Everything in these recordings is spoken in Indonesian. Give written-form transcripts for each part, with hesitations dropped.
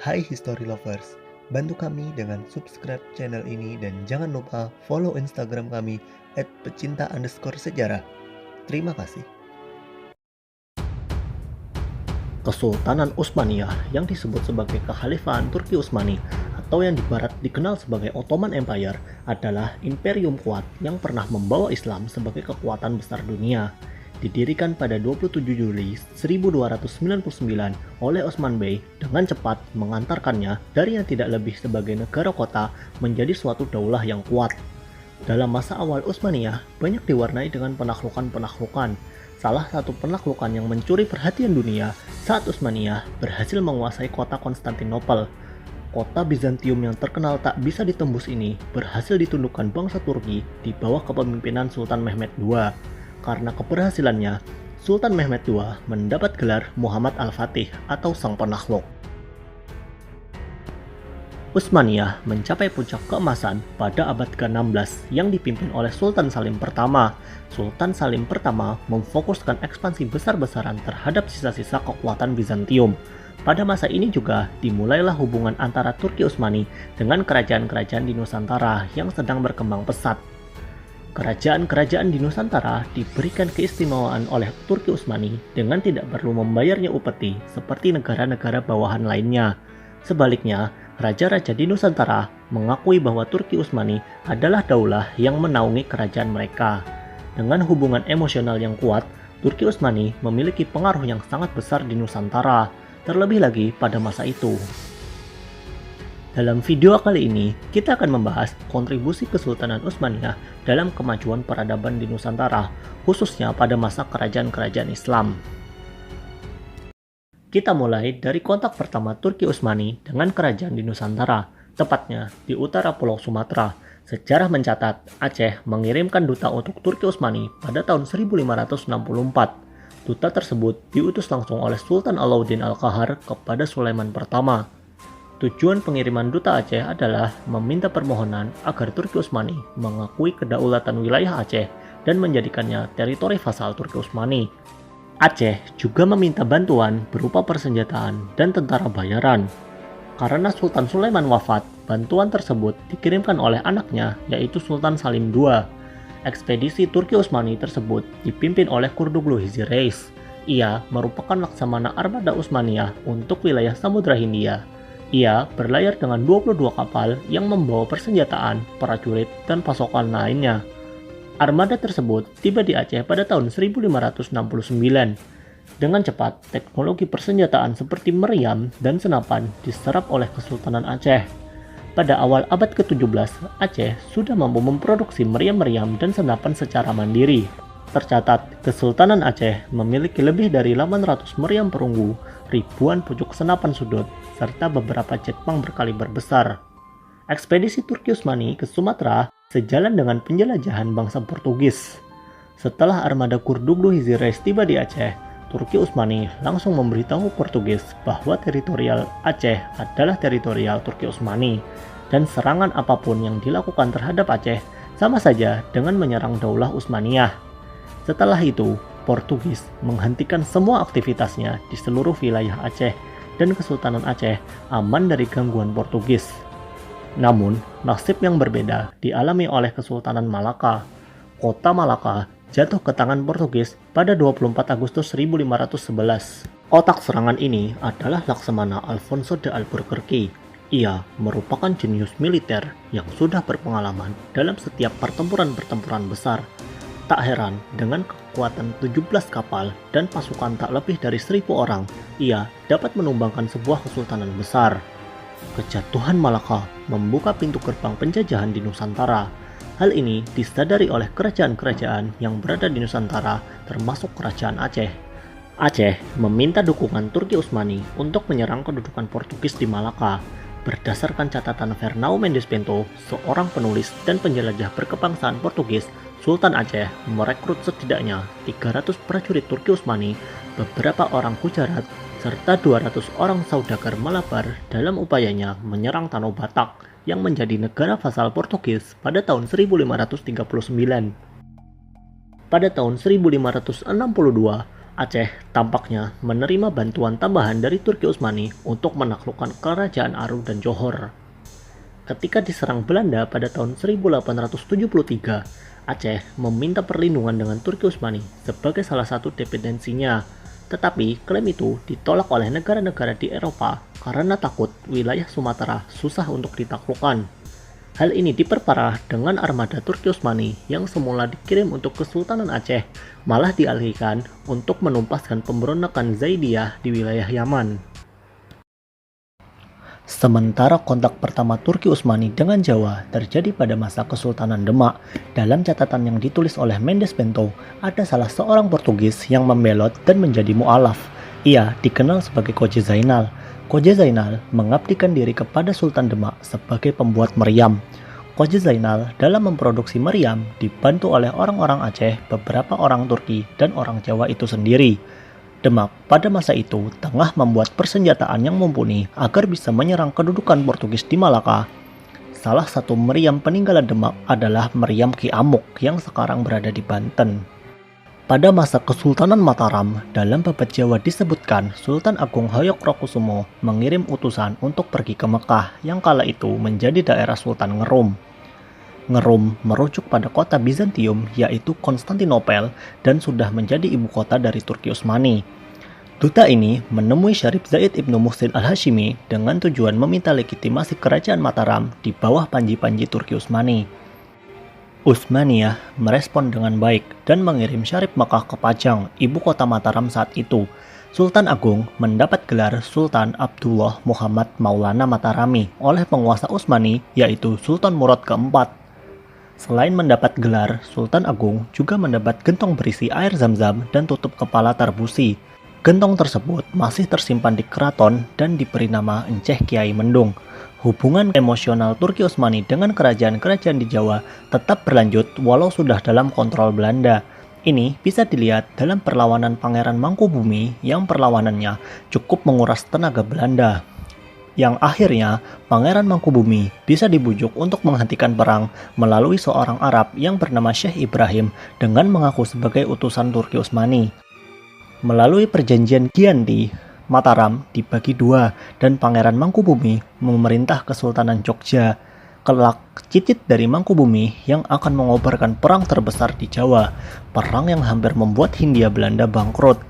Hai History Lovers, bantu kami dengan subscribe channel ini dan jangan lupa follow Instagram kami @pecinta_sejarah. Terima kasih. Kesultanan Utsmaniyah yang disebut sebagai Kekhalifahan Turki Utsmani atau yang di barat dikenal sebagai Ottoman Empire adalah imperium kuat yang pernah membawa Islam sebagai kekuatan besar dunia. Didirikan pada 27 Juli 1299 oleh Osman Bey dengan cepat mengantarkannya dari yang tidak lebih sebagai negara kota menjadi suatu daulah yang kuat. Dalam masa awal Utsmaniyah banyak diwarnai dengan penaklukan-penaklukan. Salah satu penaklukan yang mencuri perhatian dunia saat Utsmaniyah berhasil menguasai kota Konstantinopel. Kota Bizantium yang terkenal tak bisa ditembus ini berhasil ditundukkan bangsa Turki di bawah kepemimpinan Sultan Mehmed II. Karena keberhasilannya, Sultan Mehmed II mendapat gelar Muhammad Al-Fatih atau Sang Penakluk. Utsmaniyah mencapai puncak keemasan pada abad ke-16 yang dipimpin oleh Sultan Salim pertama. Sultan Salim pertama memfokuskan ekspansi besar-besaran terhadap sisa-sisa kekuatan Bizantium. Pada masa ini juga dimulailah hubungan antara Turki Utsmani dengan kerajaan-kerajaan di Nusantara yang sedang berkembang pesat. Kerajaan-kerajaan di Nusantara diberikan keistimewaan oleh Turki Utsmani dengan tidak perlu membayarnya upeti seperti negara-negara bawahan lainnya. Sebaliknya, raja-raja di Nusantara mengakui bahwa Turki Utsmani adalah daulah yang menaungi kerajaan mereka. Dengan hubungan emosional yang kuat, Turki Utsmani memiliki pengaruh yang sangat besar di Nusantara, terlebih lagi pada masa itu. Dalam video kali ini, kita akan membahas kontribusi Kesultanan Utsmaniyah dalam kemajuan peradaban di Nusantara, khususnya pada masa kerajaan-kerajaan Islam. Kita mulai dari kontak pertama Turki Utsmani dengan kerajaan di Nusantara, tepatnya di utara Pulau Sumatera. Sejarah mencatat Aceh mengirimkan duta untuk Turki Utsmani pada tahun 1564. Duta tersebut diutus langsung oleh Sultan Alauddin Al-Qahar kepada Sulaiman pertama. Tujuan pengiriman duta Aceh adalah meminta permohonan agar Turki Utsmani mengakui kedaulatan wilayah Aceh dan menjadikannya teritori vasal Turki Utsmani. Aceh juga meminta bantuan berupa persenjataan dan tentara bayaran. Karena Sultan Sulaiman wafat, bantuan tersebut dikirimkan oleh anaknya yaitu Sultan Salim II. Ekspedisi Turki Utsmani tersebut dipimpin oleh Kurduglu Hizi Reis. Ia merupakan laksamana armada Utsmaniyah untuk wilayah Samudra Hindia. Ia berlayar dengan 22 kapal yang membawa persenjataan, prajurit, dan pasokan lainnya. Armada tersebut tiba di Aceh pada tahun 1569. Dengan cepat, teknologi persenjataan seperti meriam dan senapan diserap oleh Kesultanan Aceh. Pada awal abad ke-17, Aceh sudah mampu memproduksi meriam-meriam dan senapan secara mandiri. Tercatat, Kesultanan Aceh memiliki lebih dari 800 meriam perunggu, ribuan pucuk senapan sudut, serta beberapa jetpang berkaliber besar. Ekspedisi Turki Utsmani ke Sumatera sejalan dengan penjelajahan bangsa Portugis. Setelah armada Kurduglu Hizi Reis tiba di Aceh, Turki Utsmani langsung memberitahu Portugis bahwa teritorial Aceh adalah teritorial Turki Utsmani, dan serangan apapun yang dilakukan terhadap Aceh sama saja dengan menyerang Daulah Utsmaniyah. Setelah itu, Portugis menghentikan semua aktivitasnya di seluruh wilayah Aceh dan Kesultanan Aceh aman dari gangguan Portugis. Namun, nasib yang berbeda dialami oleh Kesultanan Malaka. Kota Malaka jatuh ke tangan Portugis pada 24 Agustus 1511. Otak serangan ini adalah Laksamana Alfonso de Albuquerque. Ia merupakan jenius militer yang sudah berpengalaman dalam setiap pertempuran-pertempuran besar. Tak heran, dengan kekuatan 17 kapal dan pasukan tak lebih dari 1.000 orang, ia dapat menumbangkan sebuah kesultanan besar. Kejatuhan Malaka membuka pintu gerbang penjajahan di Nusantara. Hal ini disadari oleh kerajaan-kerajaan yang berada di Nusantara, termasuk Kerajaan Aceh. Aceh meminta dukungan Turki Utsmani untuk menyerang kedudukan Portugis di Malaka. Berdasarkan catatan Fernão Mendes Bento, seorang penulis dan penjelajah berkebangsaan Portugis, Sultan Aceh merekrut setidaknya 300 prajurit Turki Utsmani, beberapa orang Gujarat, serta 200 orang saudagar Malabar dalam upayanya menyerang Tanah Batak yang menjadi negara vasal Portugis pada tahun 1539. Pada tahun 1562, Aceh tampaknya menerima bantuan tambahan dari Turki Utsmani untuk menaklukkan kerajaan Aru dan Johor. Ketika diserang Belanda pada tahun 1873, Aceh meminta perlindungan dengan Turki Utsmani sebagai salah satu dependensinya. Tetapi klaim itu ditolak oleh negara-negara di Eropa karena takut wilayah Sumatera susah untuk ditaklukkan. Hal ini diperparah dengan armada Turki Utsmani yang semula dikirim untuk Kesultanan Aceh malah dialihkan untuk menumpaskan pemberontakan Zaidiyah di wilayah Yaman. Sementara kontak pertama Turki Utsmani dengan Jawa terjadi pada masa Kesultanan Demak. Dalam catatan yang ditulis oleh Mendes Bento, ada salah seorang Portugis yang membelot dan menjadi mu'alaf. Ia dikenal sebagai Koje Zainal. Koje Zainal mengabdikan diri kepada Sultan Demak sebagai pembuat meriam. Koje Zainal dalam memproduksi meriam dibantu oleh orang-orang Aceh, beberapa orang Turki, dan orang Jawa itu sendiri. Demak pada masa itu tengah membuat persenjataan yang mumpuni agar bisa menyerang kedudukan Portugis di Malaka. Salah satu meriam peninggalan Demak adalah meriam Ki Amuk yang sekarang berada di Banten. Pada masa Kesultanan Mataram, dalam Babad Jawa disebutkan Sultan Agung Hayokrokusumo mengirim utusan untuk pergi ke Mekah yang kala itu menjadi daerah Sultan Ngerum. Ngerum merujuk pada kota Bizantium yaitu Konstantinopel dan sudah menjadi ibu kota dari Turki Utsmani. Duta ini menemui Syarif Zaid Ibnu Muhsin Al-Hashimi dengan tujuan meminta legitimasi kerajaan Mataram di bawah panji-panji Turki Utsmani. Utsmaniyah merespon dengan baik dan mengirim Syarif Makkah ke Pajang, ibu kota Mataram saat itu. Sultan Agung mendapat gelar Sultan Abdullah Muhammad Maulana Matarami oleh penguasa Utsmani yaitu Sultan Murad keempat. Selain mendapat gelar, Sultan Agung juga mendapat gentong berisi air zam-zam dan tutup kepala tarbusi. Gentong tersebut masih tersimpan di keraton dan diberi nama Enceh Kiai Mendung. Hubungan emosional Turki Utsmani dengan kerajaan-kerajaan di Jawa tetap berlanjut walau sudah dalam kontrol Belanda. Ini bisa dilihat dalam perlawanan Pangeran Mangkubumi yang perlawanannya cukup menguras tenaga Belanda. Yang akhirnya Pangeran Mangkubumi bisa dibujuk untuk menghentikan perang melalui seorang Arab yang bernama Syekh Ibrahim dengan mengaku sebagai utusan Turki Utsmani. Melalui perjanjian Giyanti, Mataram dibagi dua dan Pangeran Mangkubumi memerintah Kesultanan Jogja. Kelak cicit dari Mangkubumi yang akan mengobarkan perang terbesar di Jawa, perang yang hampir membuat Hindia Belanda bangkrut.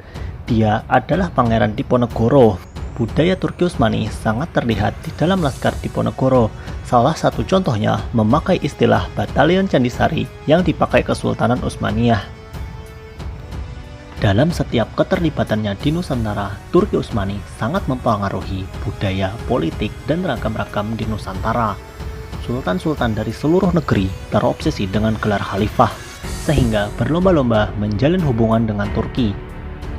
Dia adalah Pangeran Diponegoro. Budaya Turki Utsmani sangat terlihat di dalam Laskar Diponegoro. Salah satu contohnya memakai istilah Batalion Candisari yang dipakai Kesultanan Utsmaniyah. Dalam setiap keterlibatannya di Nusantara, Turki Utsmani sangat mempengaruhi budaya, politik, dan ragam-ragam di Nusantara. Sultan-sultan dari seluruh negeri terobsesi dengan gelar khalifah, sehingga berlomba-lomba menjalin hubungan dengan Turki.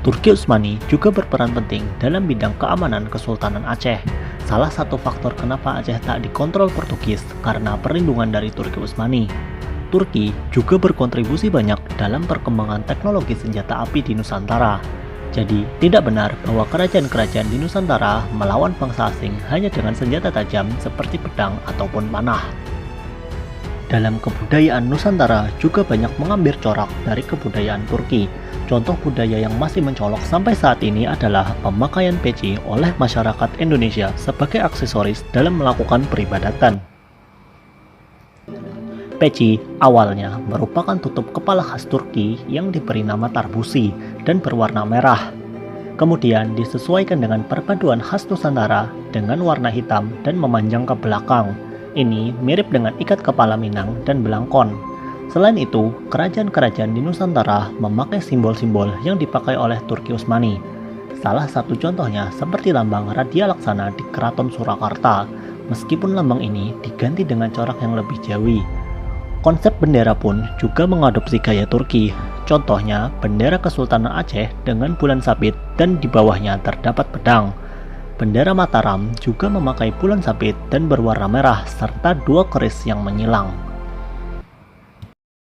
Turki Utsmani juga berperan penting dalam bidang keamanan Kesultanan Aceh. Salah satu faktor kenapa Aceh tak dikontrol Portugis karena perlindungan dari Turki Utsmani. Turki juga berkontribusi banyak dalam perkembangan teknologi senjata api di Nusantara. Jadi, tidak benar bahwa kerajaan-kerajaan di Nusantara melawan bangsa asing hanya dengan senjata tajam seperti pedang ataupun panah. Dalam kebudayaan Nusantara juga banyak mengambil corak dari kebudayaan Turki. Contoh budaya yang masih mencolok sampai saat ini adalah pemakaian peci oleh masyarakat Indonesia sebagai aksesoris dalam melakukan peribadatan. Peci awalnya merupakan tutup kepala khas Turki yang diberi nama tarbusi dan berwarna merah. Kemudian disesuaikan dengan perpaduan khas Nusantara dengan warna hitam dan memanjang ke belakang. Ini mirip dengan ikat kepala Minang dan Belangkon. Selain itu, kerajaan-kerajaan di Nusantara memakai simbol-simbol yang dipakai oleh Turki Utsmani. Salah satu contohnya seperti lambang Radia Laksana di Keraton Surakarta. Meskipun lambang ini diganti dengan corak yang lebih Jawi. Konsep bendera pun juga mengadopsi gaya Turki. Contohnya, bendera Kesultanan Aceh dengan bulan sabit dan di bawahnya terdapat pedang. Bendera Mataram juga memakai bulan sabit dan berwarna merah serta dua keris yang menyilang.